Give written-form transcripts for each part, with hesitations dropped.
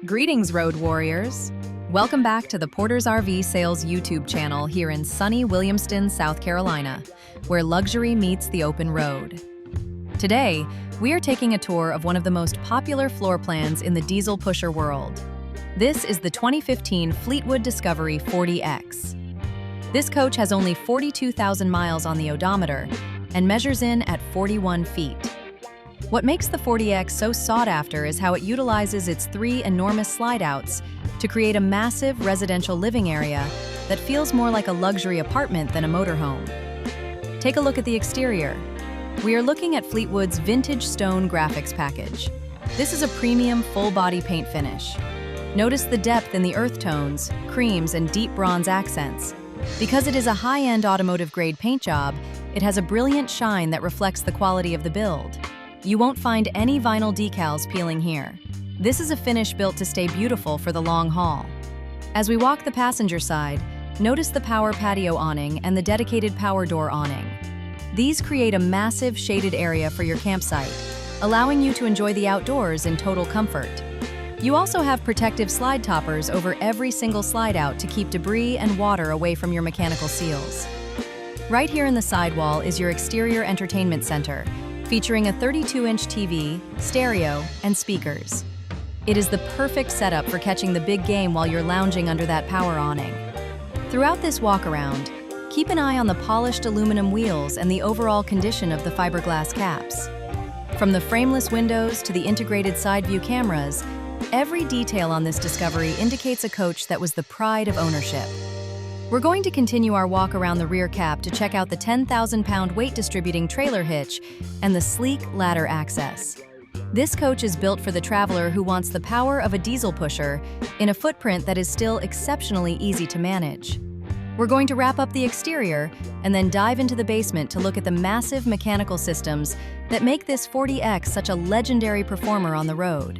Greetings, road warriors! Welcome back to the Porter's RV Sales YouTube channel here in sunny Williamston, South Carolina, where luxury meets the open road. Today, we are taking a tour of one of the most popular floor plans in the diesel pusher world. This is the 2015 Fleetwood Discovery 40X. This coach has only 42,000 miles on the odometer and measures in at 41 feet. What makes the 40X so sought after is how it utilizes its three enormous slide-outs to create a massive residential living area that feels more like a luxury apartment than a motorhome. Take a look at the exterior. We are looking at Fleetwood's vintage stone graphics package. This is a premium full-body paint finish. Notice the depth in the earth tones, creams, and deep bronze accents. Because it is a high-end automotive-grade paint job, it has a brilliant shine that reflects the quality of the build. You won't find any vinyl decals peeling here. This is a finish built to stay beautiful for the long haul. As we walk the passenger side, notice the power patio awning and the dedicated power door awning. These create a massive shaded area for your campsite, allowing you to enjoy the outdoors in total comfort. You also have protective slide toppers over every single slide out to keep debris and water away from your mechanical seals. Right here in the sidewall is your exterior entertainment center, featuring a 32-inch TV, stereo, and speakers. It is the perfect setup for catching the big game while you're lounging under that power awning. Throughout this walk-around, keep an eye on the polished aluminum wheels and the overall condition of the fiberglass caps. From the frameless windows to the integrated side view cameras, every detail on this Discovery indicates a coach that was the pride of ownership. We're going to continue our walk around the rear cap to check out the 10,000-pound weight-distributing trailer hitch and the sleek ladder access. This coach is built for the traveler who wants the power of a diesel pusher in a footprint that is still exceptionally easy to manage. We're going to wrap up the exterior and then dive into the basement to look at the massive mechanical systems that make this 40X such a legendary performer on the road.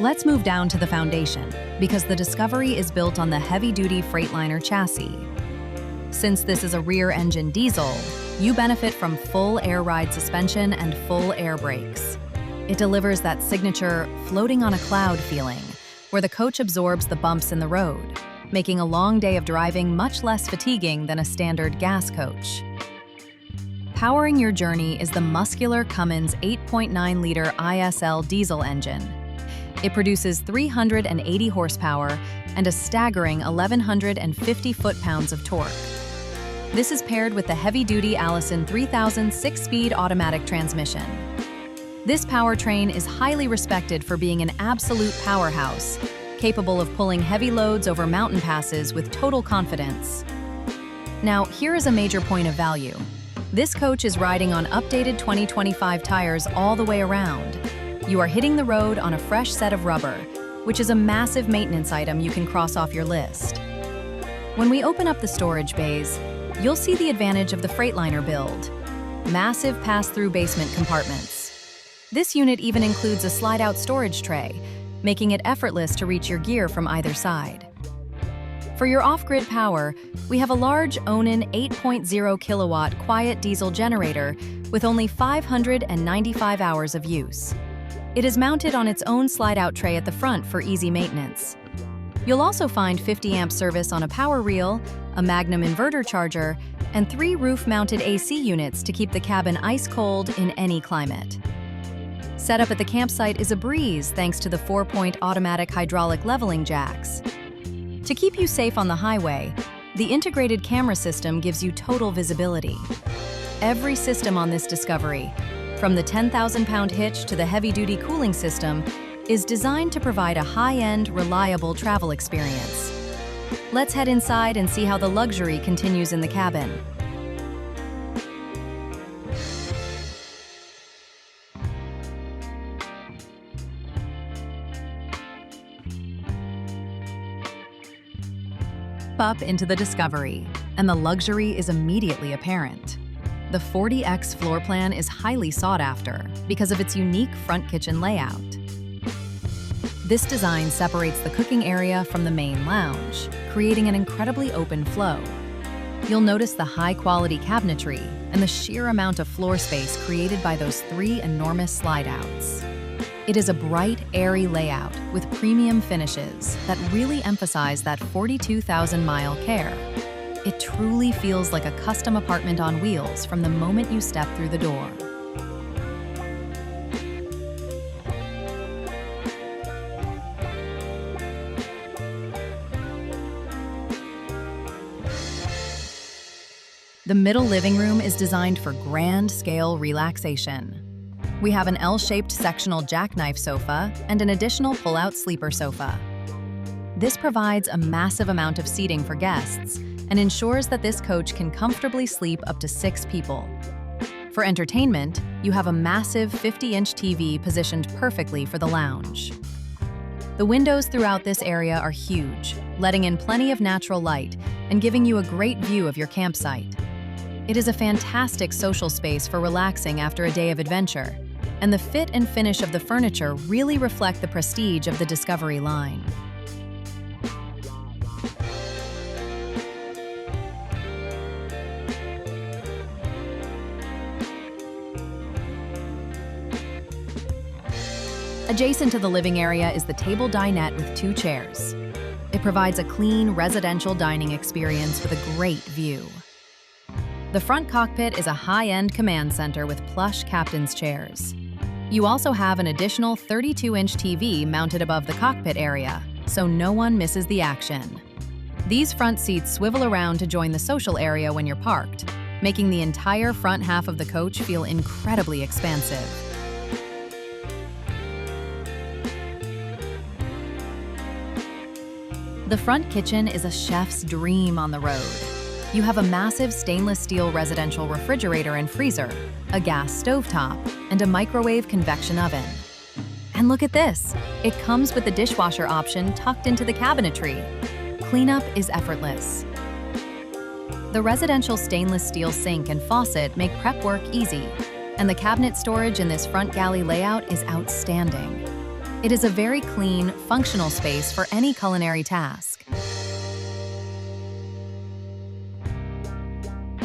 Let's move down to the foundation, because the Discovery is built on the heavy-duty Freightliner chassis. Since this is a rear-engine diesel, you benefit from full air ride suspension and full air brakes. It delivers that signature floating on a cloud feeling, where the coach absorbs the bumps in the road, making a long day of driving much less fatiguing than a standard gas coach. Powering your journey is the muscular Cummins 8.9-liter ISL diesel engine. It produces 380 horsepower and a staggering 1,150 foot-pounds of torque. This is paired with the heavy-duty Allison 3000 six-speed automatic transmission. This powertrain is highly respected for being an absolute powerhouse, capable of pulling heavy loads over mountain passes with total confidence. Now, here is a major point of value. This coach is riding on updated 2025 tires all the way around. You are hitting the road on a fresh set of rubber, which is a massive maintenance item you can cross off your list. When we open up the storage bays, you'll see the advantage of the Freightliner build: massive pass-through basement compartments. This unit even includes a slide-out storage tray, making it effortless to reach your gear from either side. For your off-grid power, we have a large Onan 8.0 kilowatt quiet diesel generator with only 595 hours of use. It is mounted on its own slide-out tray at the front for easy maintenance. You'll also find 50-amp service on a power reel, a Magnum inverter charger, and 3 roof-mounted AC units to keep the cabin ice-cold in any climate. Setup at the campsite is a breeze thanks to the 4-point automatic hydraulic leveling jacks. To keep you safe on the highway, the integrated camera system gives you total visibility. Every system on this Discovery, from the 10,000-pound hitch to the heavy-duty cooling system, is designed to provide a high-end, reliable travel experience. Let's head inside and see how the luxury continues in the cabin. Up into the Discovery, and the luxury is immediately apparent. The 40X floor plan is highly sought after because of its unique front kitchen layout. This design separates the cooking area from the main lounge, creating an incredibly open flow. You'll notice the high-quality cabinetry and the sheer amount of floor space created by those 3 enormous slide-outs. It is a bright, airy layout with premium finishes that really emphasize that 42,000-mile care. It truly feels like a custom apartment on wheels from the moment you step through the door. The middle living room is designed for grand-scale relaxation. We have an L-shaped sectional jackknife sofa and an additional pull-out sleeper sofa. This provides a massive amount of seating for guests and ensures that this coach can comfortably sleep up to 6 people. For entertainment, you have a massive 50-inch TV positioned perfectly for the lounge. The windows throughout this area are huge, letting in plenty of natural light and giving you a great view of your campsite. It is a fantastic social space for relaxing after a day of adventure, and the fit and finish of the furniture really reflect the prestige of the Discovery line. Adjacent to the living area is the table dinette with 2 chairs. It provides a clean residential dining experience with a great view. The front cockpit is a high-end command center with plush captain's chairs. You also have an additional 32-inch TV mounted above the cockpit area, so no one misses the action. These front seats swivel around to join the social area when you're parked, making the entire front half of the coach feel incredibly expansive. The front kitchen is a chef's dream on the road. You have a massive stainless steel residential refrigerator and freezer, a gas stovetop, and a microwave convection oven. And look at this! It comes with the dishwasher option tucked into the cabinetry. Cleanup is effortless. The residential stainless steel sink and faucet make prep work easy, and the cabinet storage in this front galley layout is outstanding. It is a very clean, functional space for any culinary task.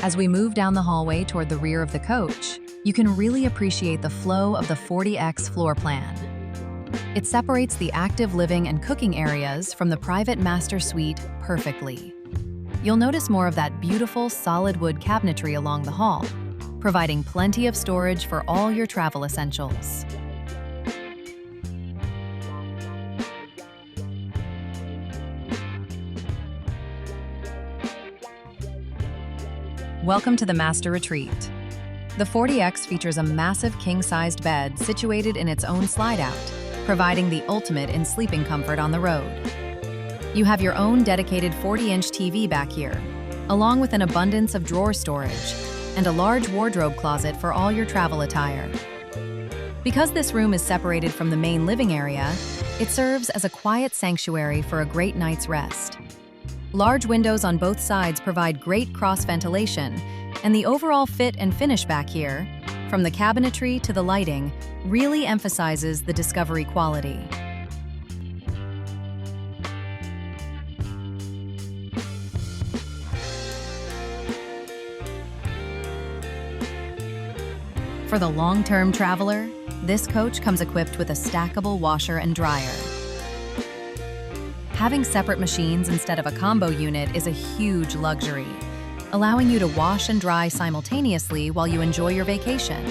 As we move down the hallway toward the rear of the coach, you can really appreciate the flow of the 40X floor plan. It separates the active living and cooking areas from the private master suite perfectly. You'll notice more of that beautiful solid wood cabinetry along the hall, providing plenty of storage for all your travel essentials. Welcome to the Master Retreat. The 40X features a massive king-sized bed situated in its own slide-out, providing the ultimate in sleeping comfort on the road. You have your own dedicated 40-inch TV back here, along with an abundance of drawer storage and a large wardrobe closet for all your travel attire. Because this room is separated from the main living area, it serves as a quiet sanctuary for a great night's rest. Large windows on both sides provide great cross-ventilation, and the overall fit and finish back here, from the cabinetry to the lighting, really emphasizes the Discovery quality. For the long-term traveler, this coach comes equipped with a stackable washer and dryer. Having separate machines instead of a combo unit is a huge luxury, allowing you to wash and dry simultaneously while you enjoy your vacation.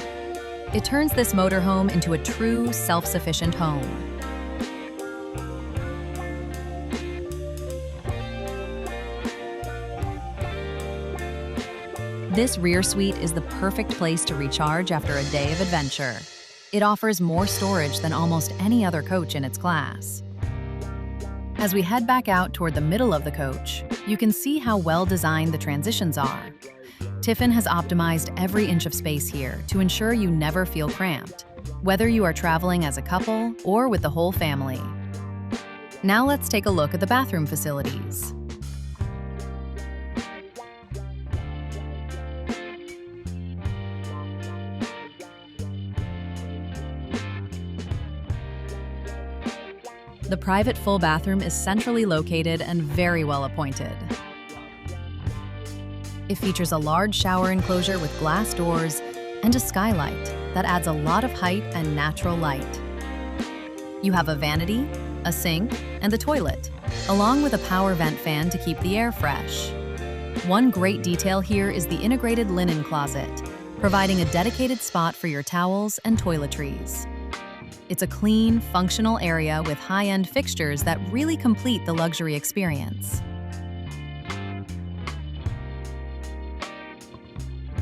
It turns this motorhome into a true self-sufficient home. This rear suite is the perfect place to recharge after a day of adventure. It offers more storage than almost any other coach in its class. As we head back out toward the middle of the coach, you can see how well designed the transitions are. Tiffin has optimized every inch of space here to ensure you never feel cramped, whether you are traveling as a couple or with the whole family. Now let's take a look at the bathroom facilities. The private full bathroom is centrally located and very well appointed. It features a large shower enclosure with glass doors and a skylight that adds a lot of height and natural light. You have a vanity, a sink, and a toilet, along with a power vent fan to keep the air fresh. One great detail here is the integrated linen closet, providing a dedicated spot for your towels and toiletries. It's a clean, functional area with high-end fixtures that really complete the luxury experience.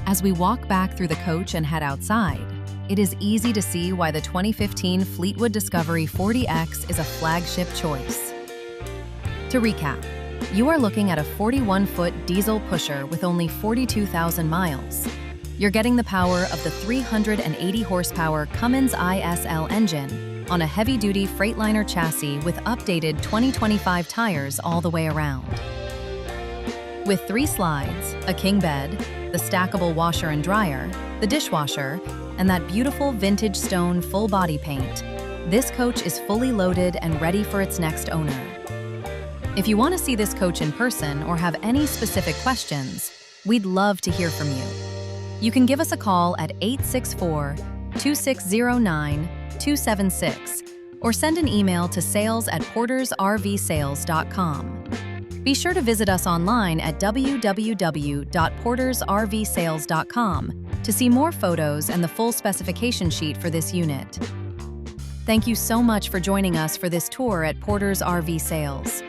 As we walk back through the coach and head outside, it is easy to see why the 2015 Fleetwood Discovery 40X is a flagship choice. To recap, you are looking at a 41-foot diesel pusher with only 42,000 miles. You're getting the power of the 380 horsepower Cummins ISL engine on a heavy-duty Freightliner chassis with updated 2025 tires all the way around. With 3 slides, a king bed, the stackable washer and dryer, the dishwasher, and that beautiful vintage stone full body paint, this coach is fully loaded and ready for its next owner. If you want to see this coach in person or have any specific questions, we'd love to hear from you. You can give us a call at 864-2609-276 or send an email to sales@portersrvsales.com. Be sure to visit us online at www.portersrvsales.com to see more photos and the full specification sheet for this unit. Thank you so much for joining us for this tour at Porter's RV Sales.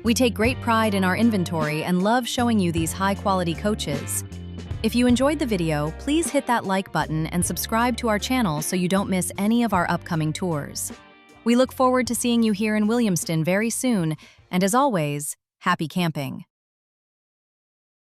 We take great pride in our inventory and love showing you these high-quality coaches. If you enjoyed the video, please hit that like button and subscribe to our channel so you don't miss any of our upcoming tours. We look forward to seeing you here in Williamston very soon, and as always, happy camping.